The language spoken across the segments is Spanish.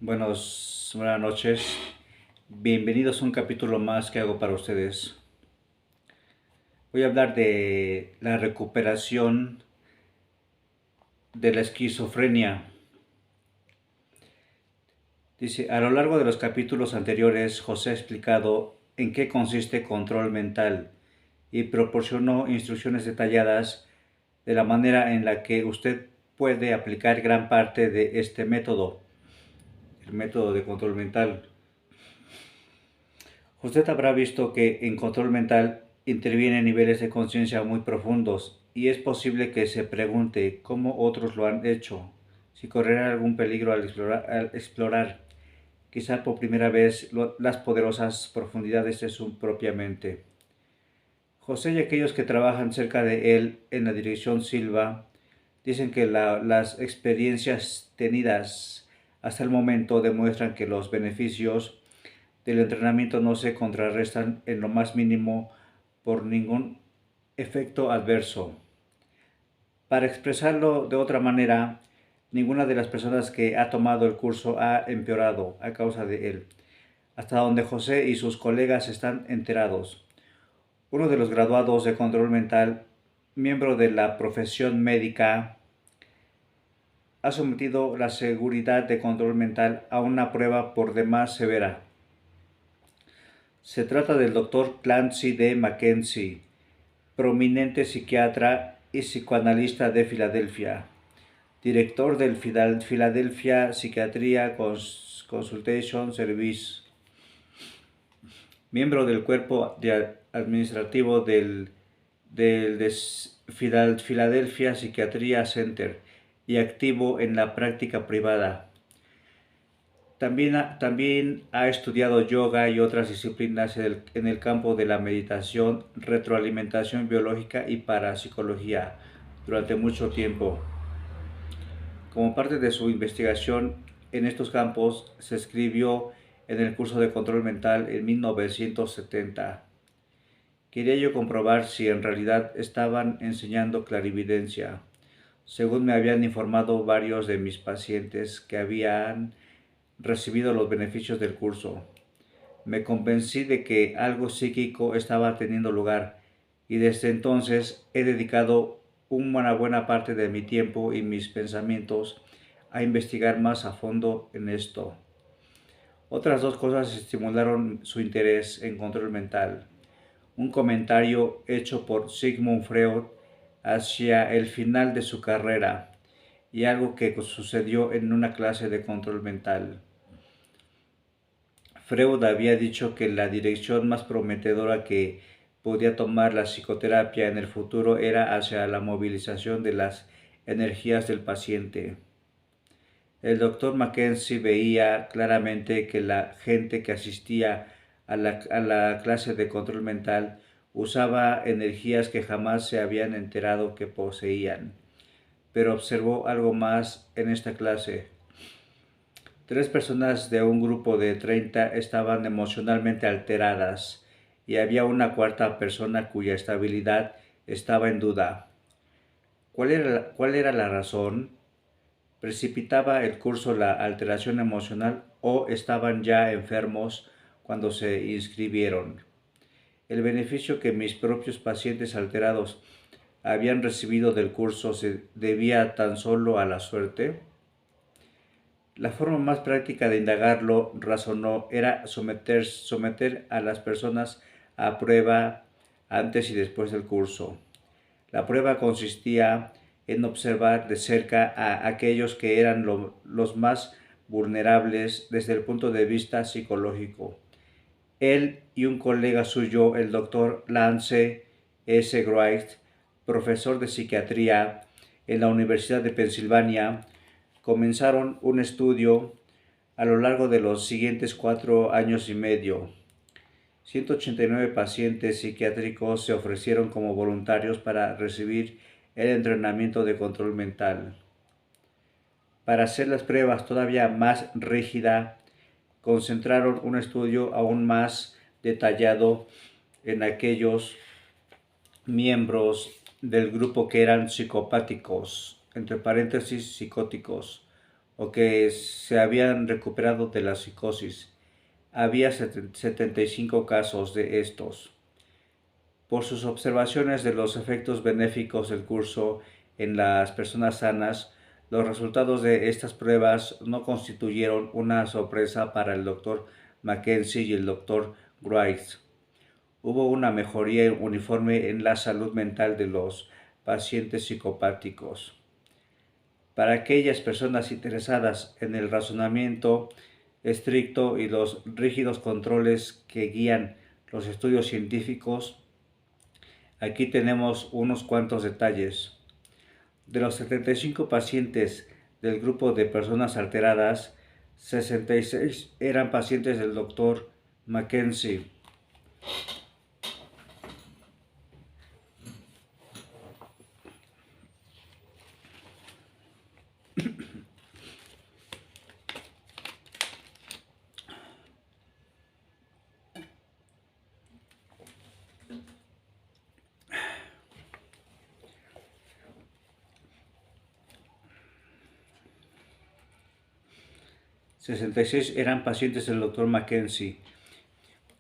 Buenas noches, bienvenidos a un capítulo más que hago para ustedes. Voy a hablar de la recuperación de la esquizofrenia. Dice, a lo largo de los capítulos anteriores, José ha explicado en qué consiste control mental y proporcionó instrucciones detalladas de la manera en la que usted puede aplicar gran parte de este método, el método de control mental. Usted habrá visto que en control mental intervienen niveles de conciencia muy profundos y es posible que se pregunte cómo otros lo han hecho, si correrá algún peligro al explorar quizá por primera vez, las poderosas profundidades de su propia mente. José y aquellos que trabajan cerca de él en la dirección Silva dicen que las experiencias tenidas hasta el momento demuestran que los beneficios del entrenamiento no se contrarrestan en lo más mínimo por ningún efecto adverso. Para expresarlo de otra manera, ninguna de las personas que ha tomado el curso ha empeorado a causa de él, hasta donde José y sus colegas están enterados. Uno de los graduados de control mental, miembro de la profesión médica, ha sometido la seguridad de control mental a una prueba por demás severa. Se trata del Dr. Clancy D. Mackenzie, prominente psiquiatra y psicoanalista de Filadelfia, director del Philadelphia Psychiatry Consultation Service, miembro del cuerpo administrativo del Philadelphia Psychiatry Center y activo en la práctica privada. También ha estudiado yoga y otras disciplinas en el campo de la meditación, retroalimentación biológica y parapsicología durante mucho tiempo. Como parte de su investigación en estos campos, se inscribió en el curso de control mental en 1970. Quería yo comprobar si en realidad estaban enseñando clarividencia, según me habían informado varios de mis pacientes que habían recibido los beneficios del curso. Me convencí de que algo psíquico estaba teniendo lugar y desde entonces he dedicado una buena parte de mi tiempo y mis pensamientos a investigar más a fondo en esto. Otras dos cosas estimularon su interés en control mental. Un comentario hecho por Sigmund Freud hacia el final de su carrera y algo que sucedió en una clase de control mental. Freud había dicho que la dirección más prometedora que podía tomar la psicoterapia en el futuro era hacia la movilización de las energías del paciente. El doctor Mackenzie veía claramente que la gente que asistía a la clase de control mental usaba energías que jamás se habían enterado que poseían. Pero observó algo más en esta clase. 3 personas de un grupo de 30 estaban emocionalmente alteradas y había una cuarta persona cuya estabilidad estaba en duda. ¿Cuál era la razón? ¿Precipitaba el curso la alteración emocional o estaban ya enfermos cuando se inscribieron? ¿El beneficio que mis propios pacientes alterados habían recibido del curso se debía tan solo a la suerte? La forma más práctica de indagarlo, razonó, era someter a las personas a prueba antes y después del curso. La prueba consistía en observar de cerca a aquellos que eran los más vulnerables desde el punto de vista psicológico. Él y un colega suyo, el doctor Lance S. Wright, profesor de psiquiatría en la Universidad de Pensilvania, comenzaron un estudio a lo largo de los siguientes 4 años y medio. 189 pacientes psiquiátricos se ofrecieron como voluntarios para recibir el entrenamiento de control mental. Para hacer las pruebas todavía más rígida, concentraron un estudio aún más detallado en aquellos miembros del grupo que eran psicopáticos, entre paréntesis psicóticos, o que se habían recuperado de la psicosis. Había 75 casos de estos. Por sus observaciones de los efectos benéficos del curso en las personas sanas, los resultados de estas pruebas no constituyeron una sorpresa para el Dr. Mackenzie y el Dr. Wright. Hubo una mejoría uniforme en la salud mental de los pacientes psicopáticos. Para aquellas personas interesadas en el razonamiento estricto y los rígidos controles que guían los estudios científicos, aquí tenemos unos cuantos detalles. De los 75 pacientes del grupo de personas alteradas, 66 eran pacientes del Dr. Mackenzie. ...66 eran pacientes del Dr. Mackenzie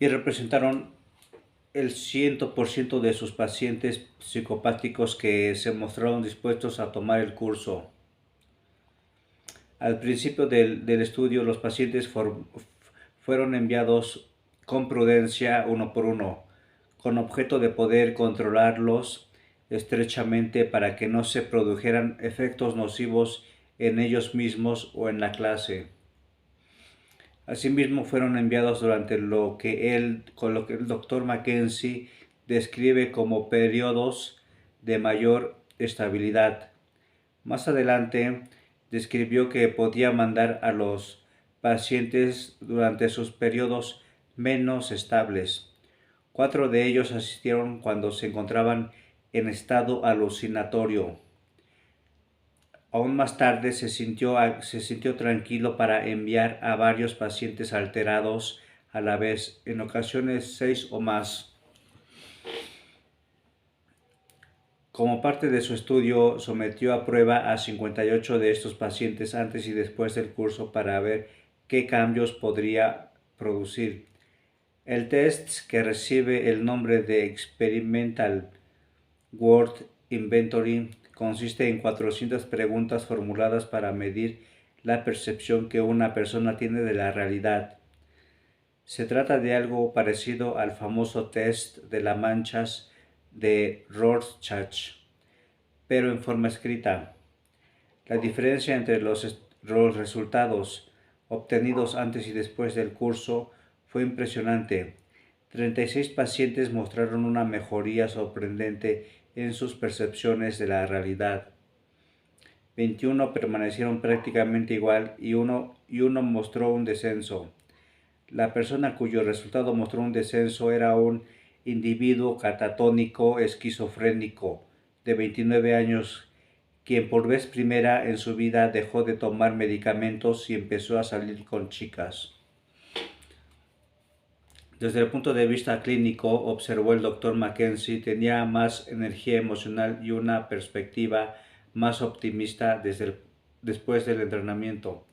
y representaron el 100% de sus pacientes psicopáticos que se mostraron dispuestos a tomar el curso. Al principio del estudio, los pacientes fueron enviados con prudencia uno por uno, con objeto de poder controlarlos estrechamente para que no se produjeran efectos nocivos en ellos mismos o en la clase. Asimismo, fueron enviados durante lo que el Dr. Mackenzie describe como periodos de mayor estabilidad. Más adelante, describió que podía mandar a los pacientes durante sus periodos menos estables. 4 de ellos asistieron cuando se encontraban en estado alucinatorio. Aún más tarde se sintió tranquilo para enviar a varios pacientes alterados a la vez, en ocasiones 6 o más. Como parte de su estudio, sometió a prueba a 58 de estos pacientes antes y después del curso para ver qué cambios podría producir. El test, que recibe el nombre de Experimental Word Inventory, consiste en 400 preguntas formuladas para medir la percepción que una persona tiene de la realidad. Se trata de algo parecido al famoso test de las manchas de Rorschach, pero en forma escrita. La diferencia entre los resultados obtenidos antes y después del curso fue impresionante. 36 pacientes mostraron una mejoría sorprendente en sus percepciones de la realidad. 21 permanecieron prácticamente igual y uno mostró un descenso. La persona cuyo resultado mostró un descenso era un individuo catatónico esquizofrénico de 29 años, quien por vez primera en su vida dejó de tomar medicamentos y empezó a salir con chicas. Desde el punto de vista clínico, observó el Dr. Mackenzie, tenía más energía emocional y una perspectiva más optimista después del entrenamiento.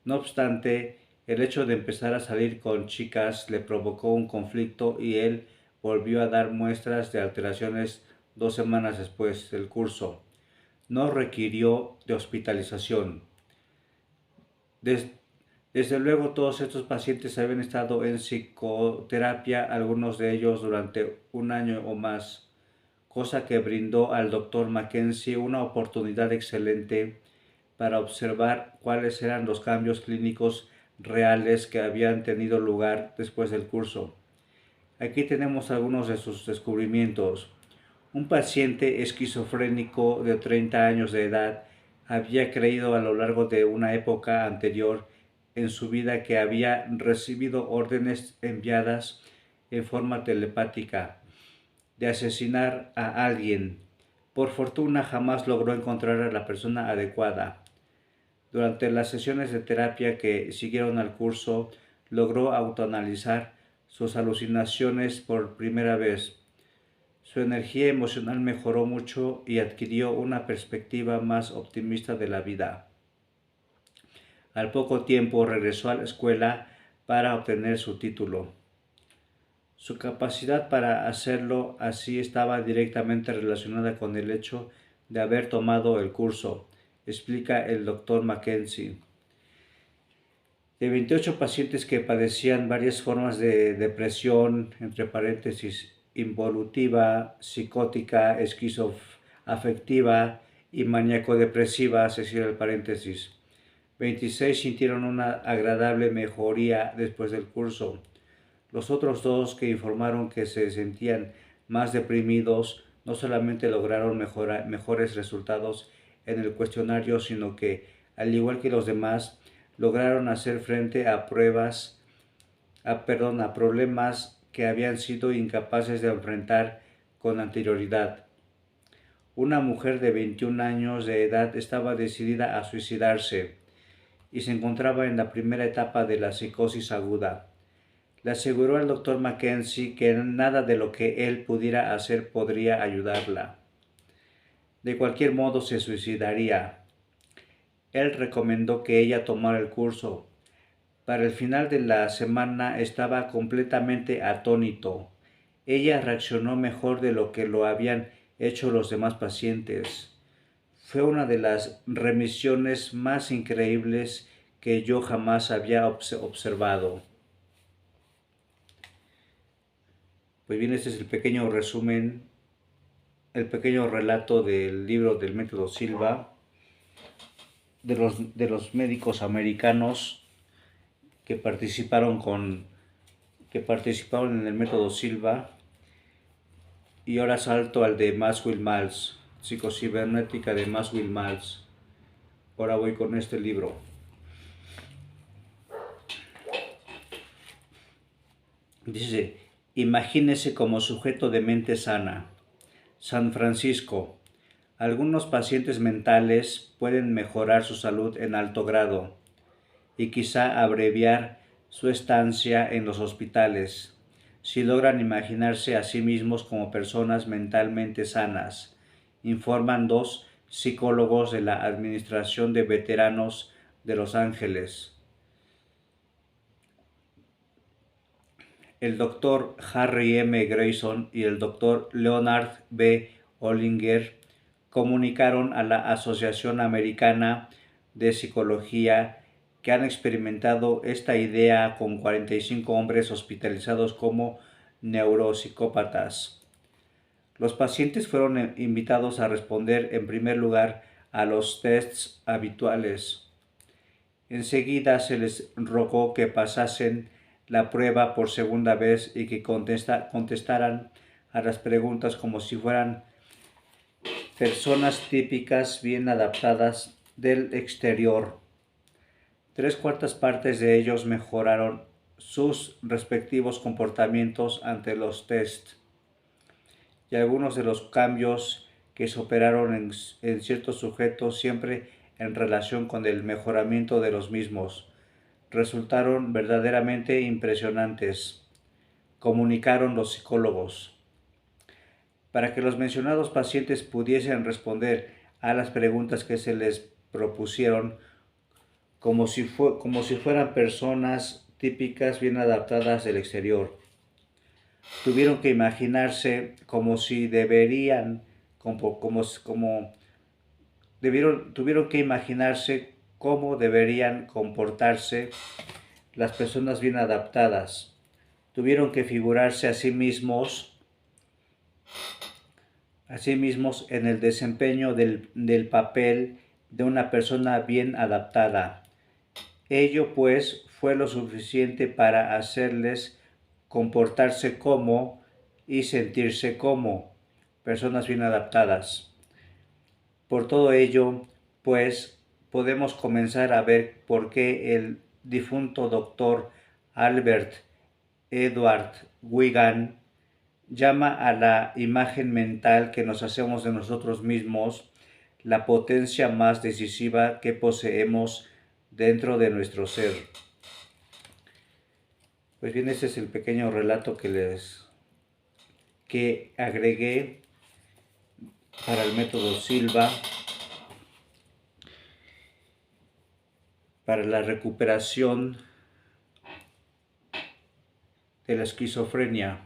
No obstante, el hecho de empezar a salir con chicas le provocó un conflicto y él volvió a dar muestras de alteraciones 2 semanas después del curso. No requirió de hospitalización. Desde luego, todos estos pacientes habían estado en psicoterapia, algunos de ellos durante 1 año o más, cosa que brindó al Dr. Mackenzie una oportunidad excelente para observar cuáles eran los cambios clínicos reales que habían tenido lugar después del curso. Aquí tenemos algunos de sus descubrimientos. Un paciente esquizofrénico de 30 años de edad había creído a lo largo de una época anterior en su vida que había recibido órdenes enviadas en forma telepática de asesinar a alguien. Por fortuna jamás logró encontrar a la persona adecuada. Durante las sesiones de terapia que siguieron al curso, logró autoanalizar sus alucinaciones por primera vez. Su energía emocional mejoró mucho y adquirió una perspectiva más optimista de la vida. Al poco tiempo regresó a la escuela para obtener su título. Su capacidad para hacerlo así estaba directamente relacionada con el hecho de haber tomado el curso, explica el Dr. Mackenzie. De 28 pacientes que padecían varias formas de depresión, entre paréntesis, involutiva, psicótica, esquizoafectiva y maníaco-depresiva, se cierra el paréntesis, 26 sintieron una agradable mejoría después del curso. Los otros dos que informaron que se sentían más deprimidos no solamente lograron mejores resultados en el cuestionario, sino que, al igual que los demás, lograron hacer frente a problemas que habían sido incapaces de enfrentar con anterioridad. Una mujer de 21 años de edad estaba decidida a suicidarse y se encontraba en la primera etapa de la psicosis aguda. Le aseguró al Dr. Mackenzie que nada de lo que él pudiera hacer podría ayudarla. De cualquier modo se suicidaría. Él recomendó que ella tomara el curso. Para el final de la semana estaba completamente atónito. Ella reaccionó mejor de lo que lo habían hecho los demás pacientes. Fue una de las remisiones más increíbles que yo jamás había observado. Pues bien, este es el pequeño resumen, el pequeño relato del libro del método Silva, de los médicos americanos que participaron en el método Silva. Y ahora salto al de Maxwell Maltz, psicocibernética de Maxwell Maltz. Ahora voy con este libro. Dice: imagínese como sujeto de mente sana. San Francisco. Algunos pacientes mentales pueden mejorar su salud en alto grado y quizá abreviar su estancia en los hospitales si logran imaginarse a sí mismos como personas mentalmente sanas, informan dos psicólogos de la Administración de Veteranos de Los Ángeles. El Dr. Harry M. Grayson y el Dr. Leonard B. Ollinger comunicaron a la Asociación Americana de Psicología que han experimentado esta idea con 45 hombres hospitalizados como neuropsicópatas. Los pacientes fueron invitados a responder en primer lugar a los tests habituales. Enseguida se les rogó que pasasen la prueba por segunda vez y que contestaran a las preguntas como si fueran personas típicas bien adaptadas del exterior. 3/4 partes de ellos mejoraron sus respectivos comportamientos ante los tests, y algunos de los cambios que se operaron en ciertos sujetos, siempre en relación con el mejoramiento de los mismos, resultaron verdaderamente impresionantes, comunicaron los psicólogos. Para que los mencionados pacientes pudiesen responder a las preguntas que se les propusieron como si fueran personas típicas bien adaptadas del exterior, tuvieron que imaginarse tuvieron que imaginarse cómo deberían comportarse las personas bien adaptadas. Tuvieron que figurarse a sí mismos en el desempeño del papel de una persona bien adaptada. Ello, pues, fue lo suficiente para hacerles comportarse como y sentirse como personas bien adaptadas. Por todo ello, pues, podemos comenzar a ver por qué el difunto doctor Albert Edward Wigan llama a la imagen mental que nos hacemos de nosotros mismos la potencia más decisiva que poseemos dentro de nuestro ser. Pues bien, este es el pequeño relato que agregué para el método Silva. para la recuperación de la esquizofrenia.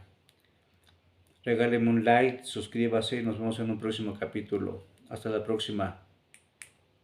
Regáleme un like, suscríbase y nos vemos en un próximo capítulo. Hasta la próxima.